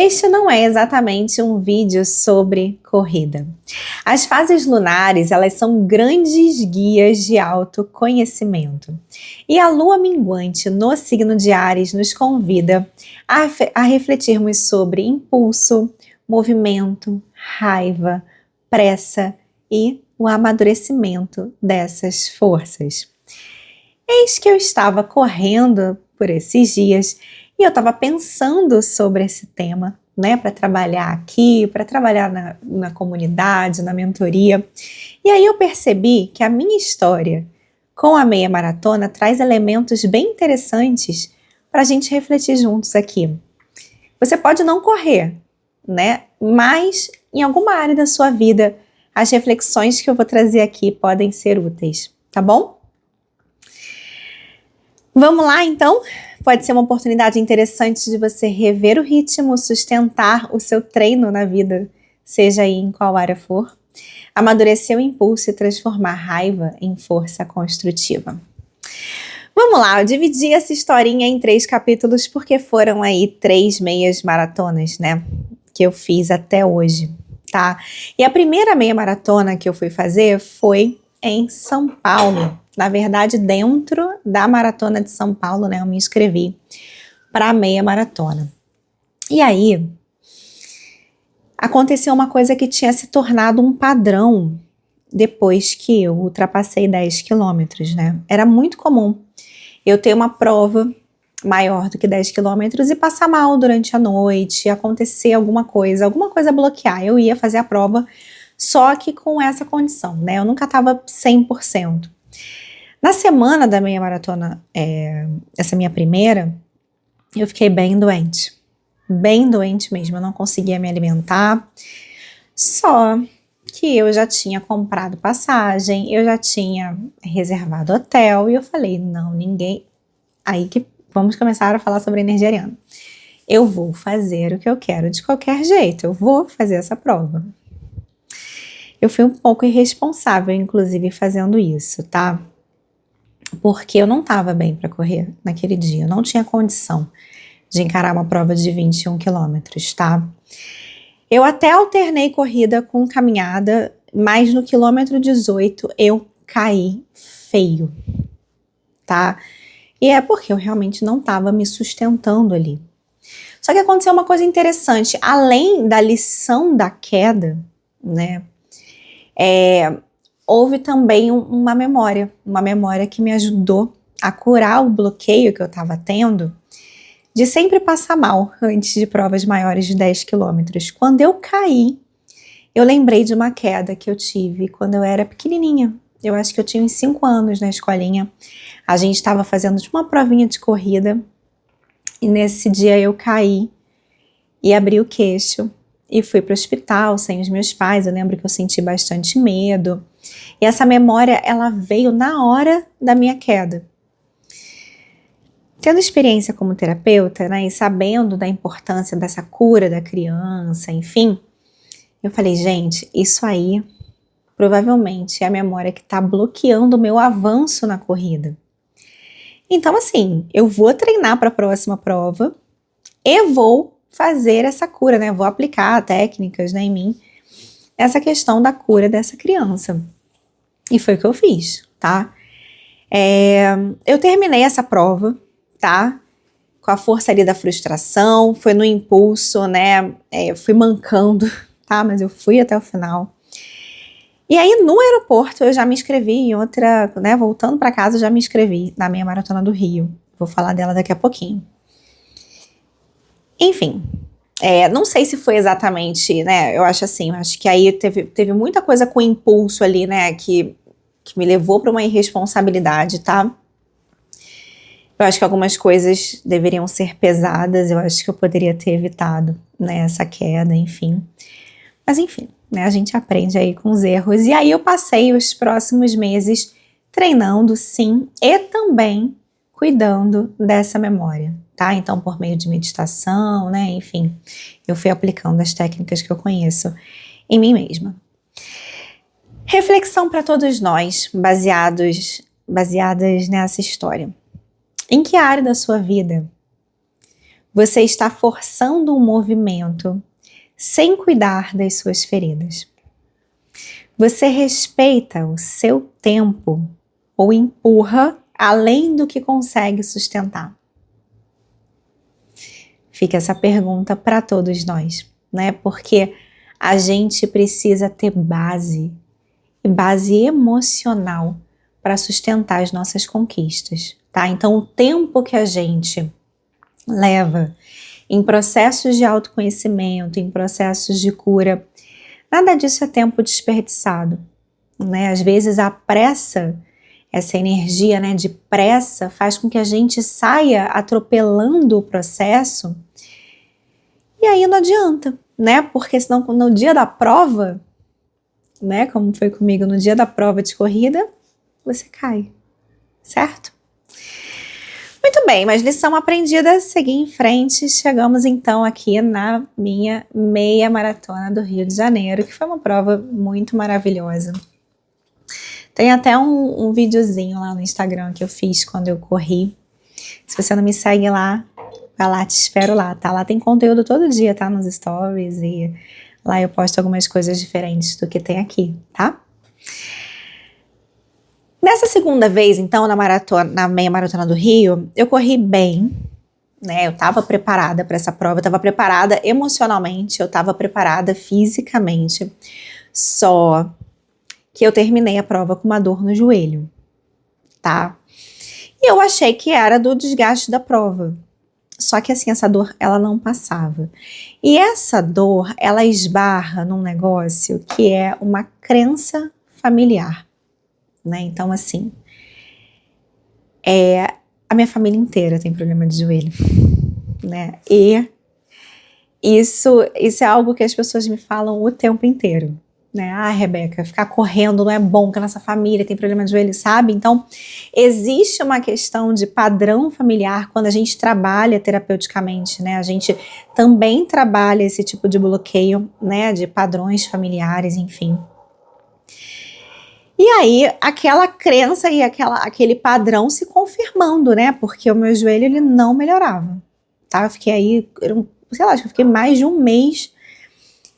Este não é exatamente um vídeo sobre corrida. As fases lunares, elas são grandes guias de autoconhecimento. E a lua minguante no signo de Áries nos convida a refletirmos sobre impulso, movimento, raiva, pressa e o amadurecimento dessas forças. Eis que eu estava correndo por esses dias e eu estava pensando sobre esse tema, né, para trabalhar aqui, para trabalhar na comunidade, na mentoria. E aí eu percebi que a minha história com a meia maratona traz elementos bem interessantes para a gente refletir juntos aqui. Você pode não correr, né, mas em alguma área da sua vida, as reflexões que eu vou trazer aqui podem ser úteis, tá bom? Vamos lá, então? Pode ser uma oportunidade interessante de você rever o ritmo, sustentar o seu treino na vida, seja aí em qual área for, amadurecer o impulso e transformar raiva em força construtiva. Vamos lá, eu dividi essa historinha em 3 capítulos porque foram aí 3 meias maratonas, né, que eu fiz até hoje, tá? E a primeira meia maratona que eu fui fazer foi em São Paulo. Na verdade, dentro da Maratona de São Paulo, né, eu me inscrevi para a meia maratona. E aí, aconteceu uma coisa que tinha se tornado um padrão depois que eu ultrapassei 10 quilômetros, né? Era muito comum eu ter uma prova maior do que 10 quilômetros e passar mal durante a noite, acontecer alguma coisa bloquear. Eu ia fazer a prova, só que com essa condição, né? Eu nunca estava 100%. Na semana da meia maratona, essa minha primeira, eu fiquei bem doente mesmo, eu não conseguia me alimentar, só que eu já tinha comprado passagem, eu já tinha reservado hotel, e eu falei, não, ninguém, aí que vamos começar a falar sobre energia ariana. Eu vou fazer o que eu quero de qualquer jeito, eu vou fazer essa prova. Eu fui um pouco irresponsável, inclusive, fazendo isso, tá? Porque eu não estava bem para correr naquele dia, eu não tinha condição de encarar uma prova de 21 quilômetros, tá? Eu até alternei corrida com caminhada, mas no quilômetro 18 eu caí feio, tá? E é porque eu realmente não estava me sustentando ali. Só que aconteceu uma coisa interessante, além da lição da queda, né? Houve também uma memória que me ajudou a curar o bloqueio que eu estava tendo de sempre passar mal antes de provas maiores de 10 quilômetros. Quando eu caí, eu lembrei de uma queda que eu tive quando eu era pequenininha. Eu acho que eu tinha uns 5 anos na escolinha. A gente estava fazendo uma provinha de corrida e nesse dia eu caí e abri o queixo e fui para o hospital sem os meus pais. Eu lembro que eu senti bastante medo. E essa memória, ela veio na hora da minha queda. Tendo experiência como terapeuta, né, e sabendo da importância dessa cura da criança, enfim, eu falei, gente, isso aí provavelmente é a memória que está bloqueando o meu avanço na corrida. Então, assim, eu vou treinar para a próxima prova e vou fazer essa cura, né, vou aplicar técnicas, né, em mim, essa questão da cura dessa criança. E foi o que eu fiz, tá? Eu terminei essa prova, tá? Com a força ali da frustração, foi no impulso, né? Eu fui mancando, tá? Mas eu fui até o final. E aí no aeroporto eu já me inscrevi em outra, né? Voltando para casa eu já me inscrevi na minha maratona do Rio. Vou falar dela daqui a pouquinho. Enfim, não sei se foi exatamente, né? Eu acho assim, acho que aí teve muita coisa com impulso ali, né? Que me levou para uma irresponsabilidade, tá? Eu acho que algumas coisas deveriam ser pesadas, eu acho que eu poderia ter evitado, né, essa queda, enfim. Mas enfim, né, a gente aprende aí com os erros. E aí eu passei os próximos meses treinando, sim, e também cuidando dessa memória, tá? Então, por meio de meditação, né, enfim, eu fui aplicando as técnicas que eu conheço em mim mesma. Reflexão para todos nós, baseadas nessa história. Em que área da sua vida Você está forçando um movimento sem cuidar das suas feridas. Você respeita o seu tempo ou empurra além do que consegue sustentar? Fica essa pergunta para todos nós, né? Porque a gente precisa ter base, e base emocional para sustentar as nossas conquistas, tá? Então, o tempo que a gente leva em processos de autoconhecimento, em processos de cura, nada disso é tempo desperdiçado, né? Às vezes a pressa, essa energia, né, de pressa faz com que a gente saia atropelando o processo e aí não adianta, né? Porque senão no dia da prova, né, como foi comigo no dia da prova de corrida, você cai, certo? Muito bem, mas lição aprendida, seguir em frente. Chegamos então aqui na minha meia maratona do Rio de Janeiro, que foi uma prova muito maravilhosa. Tem até um videozinho lá no Instagram que eu fiz quando eu corri. Se você não me segue lá, vai lá, te espero lá, tá? Lá tem conteúdo todo dia, tá? Nos stories e lá eu posto algumas coisas diferentes do que tem aqui, tá? Nessa segunda vez, então, na meia maratona do Rio, eu corri bem, né? Eu estava preparada para essa prova, eu estava preparada emocionalmente, eu estava preparada fisicamente. Só que eu terminei a prova com uma dor no joelho, tá? E eu achei que era do desgaste da prova. Só que assim, essa dor, ela não passava. E essa dor, ela esbarra num negócio que é uma crença familiar. Né? Então, assim, a minha família inteira tem problema de joelho, né? E isso é algo que as pessoas me falam o tempo inteiro, né? Ah, Rebeca, ficar correndo não é bom, que a nossa família tem problema de joelho, sabe? Então, existe uma questão de padrão familiar quando a gente trabalha terapeuticamente, né? A gente também trabalha esse tipo de bloqueio, né? De padrões familiares, enfim. E aí, aquela crença e aquele padrão se confirmando, né? Porque o meu joelho, ele não melhorava, tá? Eu fiquei aí, sei lá, acho que eu fiquei mais de um mês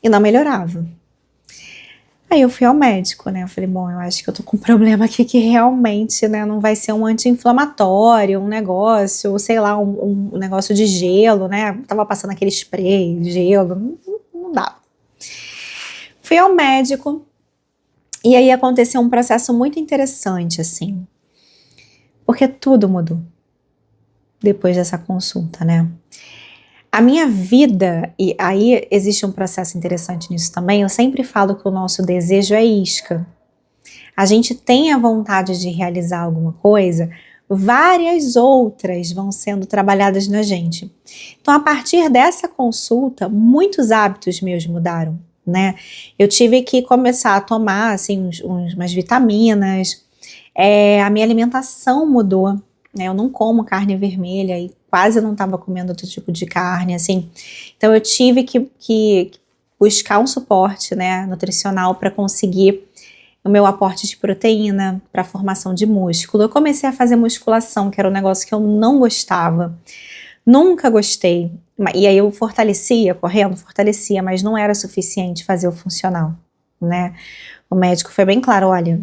e não melhorava. Aí eu fui ao médico, né? Eu falei, bom, eu acho que eu tô com um problema aqui que realmente, né, não vai ser um anti-inflamatório, um negócio, ou sei lá, um negócio de gelo, né? Tava passando aquele spray de gelo, não dava. Fui ao médico. E aí aconteceu um processo muito interessante, assim, porque tudo mudou depois dessa consulta, né? A minha vida, e aí existe um processo interessante nisso também, eu sempre falo que o nosso desejo é isca. A gente tem a vontade de realizar alguma coisa, várias outras vão sendo trabalhadas na gente. Então, a partir dessa consulta, muitos hábitos meus mudaram. Né? Eu tive que começar a tomar assim, umas vitaminas, a minha alimentação mudou, né? Eu não como carne vermelha e quase não estava comendo outro tipo de carne, assim. Então eu tive que buscar um suporte, né, nutricional para conseguir o meu aporte de proteína, para a formação de músculo. Eu comecei a fazer musculação, que era um negócio que eu não gostava. Nunca gostei. E aí eu fortalecia, mas não era suficiente fazer o funcional, né? O médico foi bem claro, olha,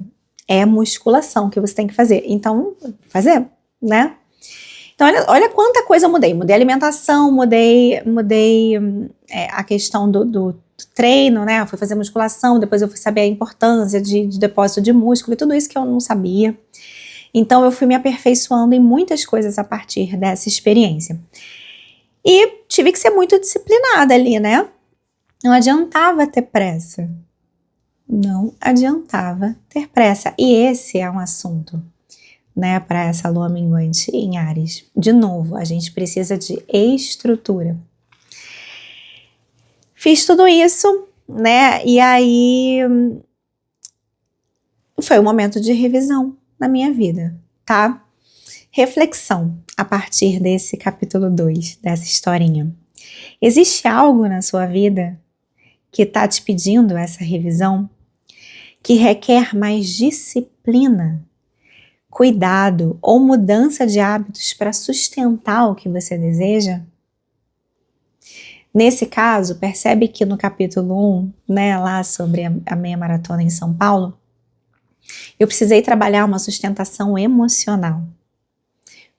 é musculação que você tem que fazer. Então, fazer, né? Então, olha quanta coisa eu mudei. Mudei a alimentação, mudei a questão do treino, né? Eu fui fazer musculação, depois eu fui saber a importância de depósito de músculo e tudo isso que eu não sabia. Então, eu fui me aperfeiçoando em muitas coisas a partir dessa experiência. E tive que ser muito disciplinada ali, né? Não adiantava ter pressa. Não adiantava ter pressa. E esse é um assunto, né, para essa lua minguante em Áries. De novo, a gente precisa de estrutura. Fiz tudo isso, né? E aí foi um momento de revisão na minha vida, tá? Reflexão a partir desse capítulo 2, dessa historinha. Existe algo na sua vida que está te pedindo essa revisão, que requer mais disciplina, cuidado ou mudança de hábitos para sustentar o que você deseja? Nesse caso, percebe que no capítulo 1, né, lá sobre a meia maratona em São Paulo, eu precisei trabalhar uma sustentação emocional.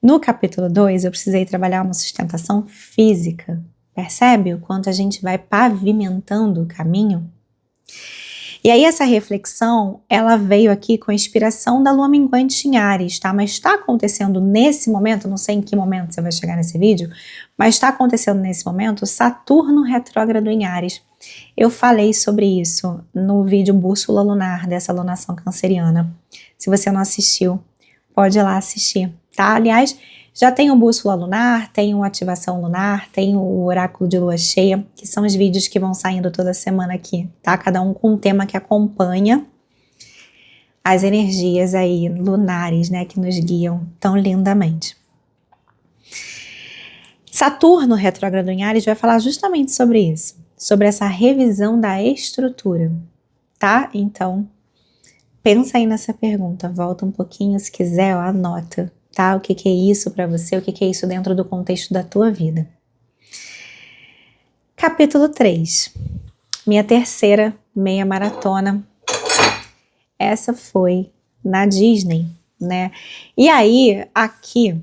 No capítulo 2, eu precisei trabalhar uma sustentação física. Percebe o quanto a gente vai pavimentando o caminho? E aí essa reflexão, ela veio aqui com a inspiração da lua minguante em Áries, tá? Mas está acontecendo nesse momento, não sei em que momento você vai chegar nesse vídeo, mas está acontecendo nesse momento Saturno retrógrado em Áries. Eu falei sobre isso no vídeo Bússola Lunar dessa alunação canceriana. Se você não assistiu, pode ir lá assistir, tá? Aliás, já tem o Bússola Lunar, tem o Ativação Lunar, tem o Oráculo de Lua Cheia, que são os vídeos que vão saindo toda semana aqui, tá? Cada um com um tema que acompanha as energias aí lunares, né, que nos guiam tão lindamente. Saturno retrógrado em Áries vai falar justamente sobre isso, sobre essa revisão da estrutura, tá? Então, pensa aí nessa pergunta, volta um pouquinho, se quiser, ó, anota. Tá? O que é isso para você? O que é isso dentro do contexto da tua vida? Capítulo 3. Minha terceira meia maratona. Essa foi na Disney, né? E aí, aqui,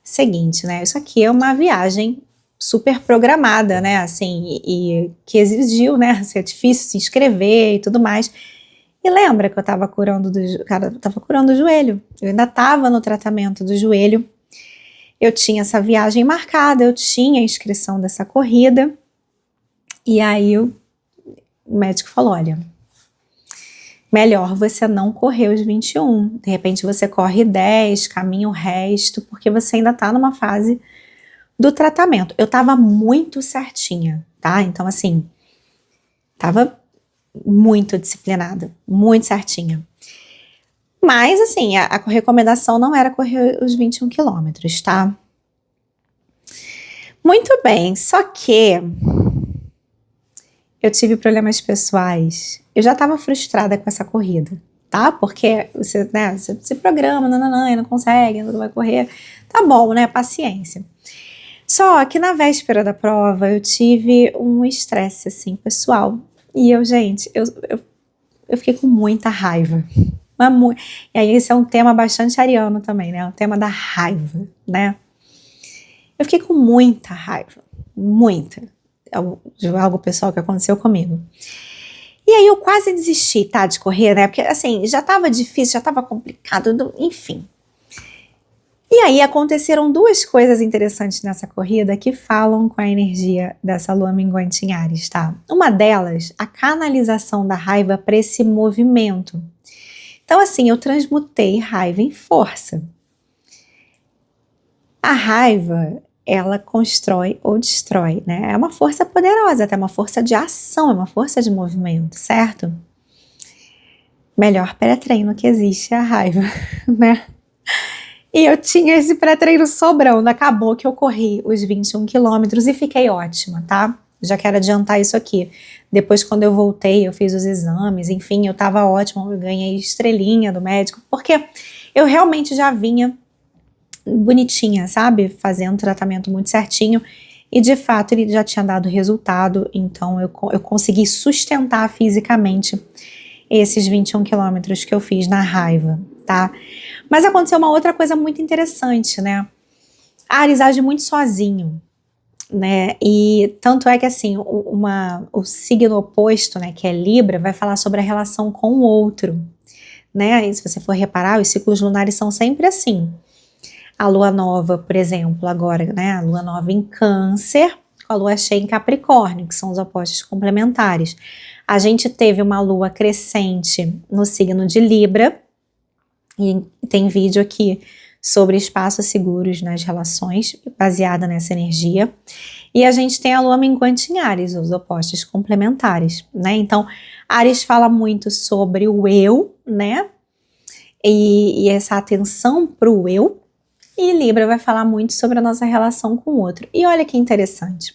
seguinte, né? Isso aqui é uma viagem super programada, né? Assim, e que exigiu, né? Ser difícil se inscrever e tudo mais. E lembra que eu tava curando o joelho. Eu ainda tava no tratamento do joelho. Eu tinha essa viagem marcada, eu tinha a inscrição dessa corrida. E aí o médico falou, olha, melhor você não correr os 21. De repente você corre 10, caminha o resto, porque você ainda tá numa fase do tratamento. Eu tava muito certinha, tá? Então assim, tava muito disciplinada, muito certinha. Mas, assim, a recomendação não era correr os 21 quilômetros, tá? Muito bem, só que eu tive problemas pessoais. Eu já estava frustrada com essa corrida, tá? Porque você, né, você se programa, e não consegue, não vai correr. Tá bom, né? Paciência. Só que na véspera da prova eu tive um estresse, assim, pessoal. E eu, gente, eu fiquei com muita raiva. E aí esse é um tema bastante ariano também, né? O tema da raiva, né? Eu fiquei com muita raiva. Muita. De algo pessoal que aconteceu comigo. E aí eu quase desisti, tá? De correr, né? Porque assim, já tava difícil, já tava complicado, enfim. E aí aconteceram duas coisas interessantes nessa corrida que falam com a energia dessa lua minguante em Áries, tá? Uma delas, a canalização da raiva para esse movimento. Então assim, eu transmutei raiva em força. A raiva, ela constrói ou destrói, né? É uma força poderosa, até uma força de ação, é uma força de movimento, certo? Melhor pré-treino que existe é a raiva, né? E eu tinha esse pré-treino sobrando, acabou que eu corri os 21 quilômetros e fiquei ótima, tá? Já quero adiantar isso aqui. Depois, quando eu voltei, eu fiz os exames, enfim, eu tava ótima, eu ganhei estrelinha do médico, porque eu realmente já vinha bonitinha, sabe? Fazendo tratamento muito certinho e, de fato, ele já tinha dado resultado, então eu consegui sustentar fisicamente esses 21 quilômetros que eu fiz na raiva, tá? Mas aconteceu uma outra coisa muito interessante, né? A Áries age muito sozinho, né? E tanto é que, assim, o signo oposto, né, que é Libra, vai falar sobre a relação com o outro, né? E se você for reparar, os ciclos lunares são sempre assim. A lua nova, por exemplo, agora, né? A lua nova em Câncer, com a lua cheia em Capricórnio, que são os opostos complementares. A gente teve uma lua crescente no signo de Libra, e tem vídeo aqui sobre espaços seguros nas relações, baseada nessa energia. E a gente tem a lua minguante em Áries, os opostos complementares, né? Então, Áries fala muito sobre o eu, né? E essa atenção para o eu. E Libra vai falar muito sobre a nossa relação com o outro. E olha que interessante.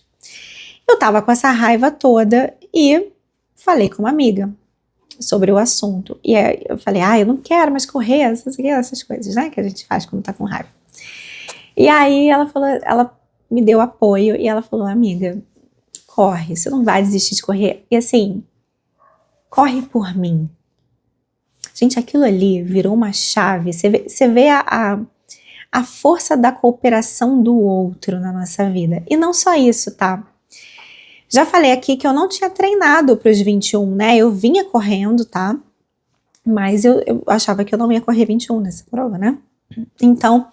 Eu tava com essa raiva toda e falei com uma amiga sobre o assunto. E aí eu falei, eu não quero mais correr, essas coisas, né, que a gente faz quando tá com raiva. E aí ela falou, ela me deu apoio e ela falou, amiga, corre, você não vai desistir de correr. E assim, corre por mim. Gente, aquilo ali virou uma chave. Você vê a força da cooperação do outro na nossa vida. E não só isso, tá? Já falei aqui que eu não tinha treinado para os 21, né? Eu vinha correndo, tá? Mas eu achava que eu não ia correr 21 nessa prova, né? Então,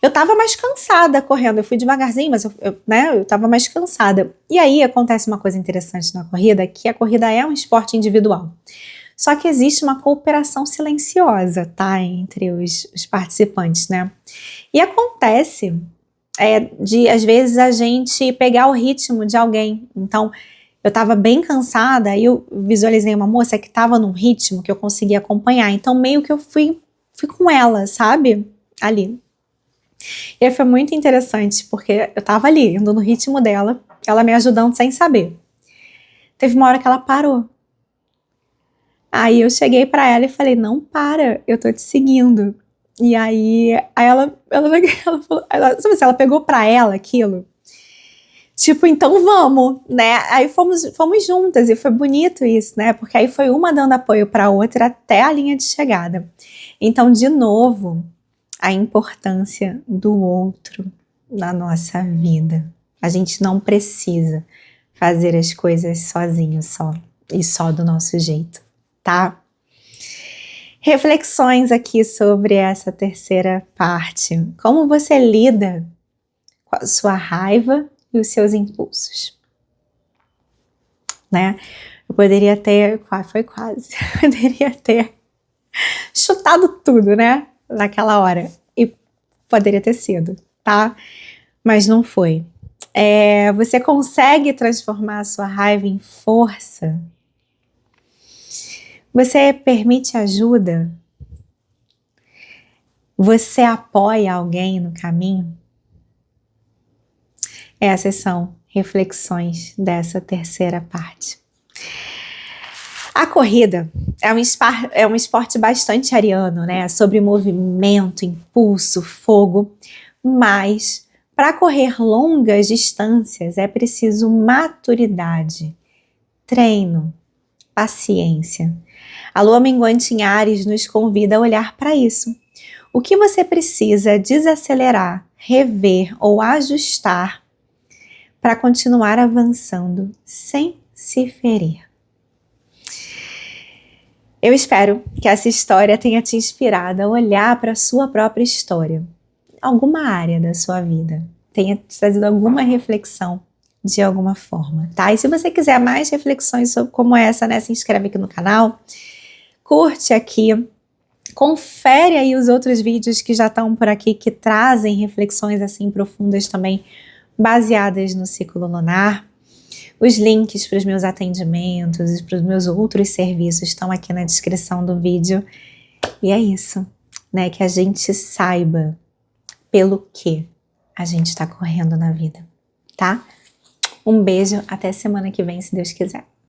eu tava mais cansada correndo. Eu fui devagarzinho, mas eu tava mais cansada. E aí acontece uma coisa interessante na corrida, que a corrida é um esporte individual. Só que existe uma cooperação silenciosa, tá? Entre os participantes, né? E acontece de, às vezes, a gente pegar o ritmo de alguém. Então, eu tava bem cansada e eu visualizei uma moça que tava num ritmo que eu conseguia acompanhar. Então, meio que eu fui com ela, sabe? Ali. E aí foi muito interessante, porque eu tava ali, indo no ritmo dela, ela me ajudando sem saber. Teve uma hora que ela parou. Aí eu cheguei pra ela e falei, não para, eu tô te seguindo. E aí ela falou, sabe assim, ela pegou pra ela aquilo. Tipo, então vamos, né? Aí fomos juntas e foi bonito isso, né? Porque aí foi uma dando apoio pra outra até a linha de chegada. Então, de novo, a importância do outro na nossa vida. A gente não precisa fazer as coisas sozinho só do nosso jeito, tá? Reflexões aqui sobre essa terceira parte. Como você lida com a sua raiva e os seus impulsos, né? Eu poderia ter, foi quase, poderia ter chutado tudo, né? Naquela hora. E poderia ter sido, tá? Mas não foi. Você consegue transformar a sua raiva em força? Você permite ajuda? Você apoia alguém no caminho? Essas são reflexões dessa terceira parte. A corrida é um esporte bastante ariano, né? Sobre movimento, impulso, fogo, mas para correr longas distâncias é preciso maturidade, treino, paciência. A lua minguante em Áries nos convida a olhar para isso. O que você precisa desacelerar, rever ou ajustar para continuar avançando sem se ferir? Eu espero que essa história tenha te inspirado a olhar para a sua própria história, alguma área da sua vida, tenha te trazido alguma reflexão de alguma forma, tá? E se você quiser mais reflexões como essa, né, se inscreve aqui no canal, curte aqui, confere aí os outros vídeos que já estão por aqui, que trazem reflexões assim profundas também, baseadas no ciclo lunar. Os links para os meus atendimentos e para os meus outros serviços estão aqui na descrição do vídeo. E é isso, né? Que a gente saiba pelo que a gente está correndo na vida, tá? Um beijo, até semana que vem, se Deus quiser.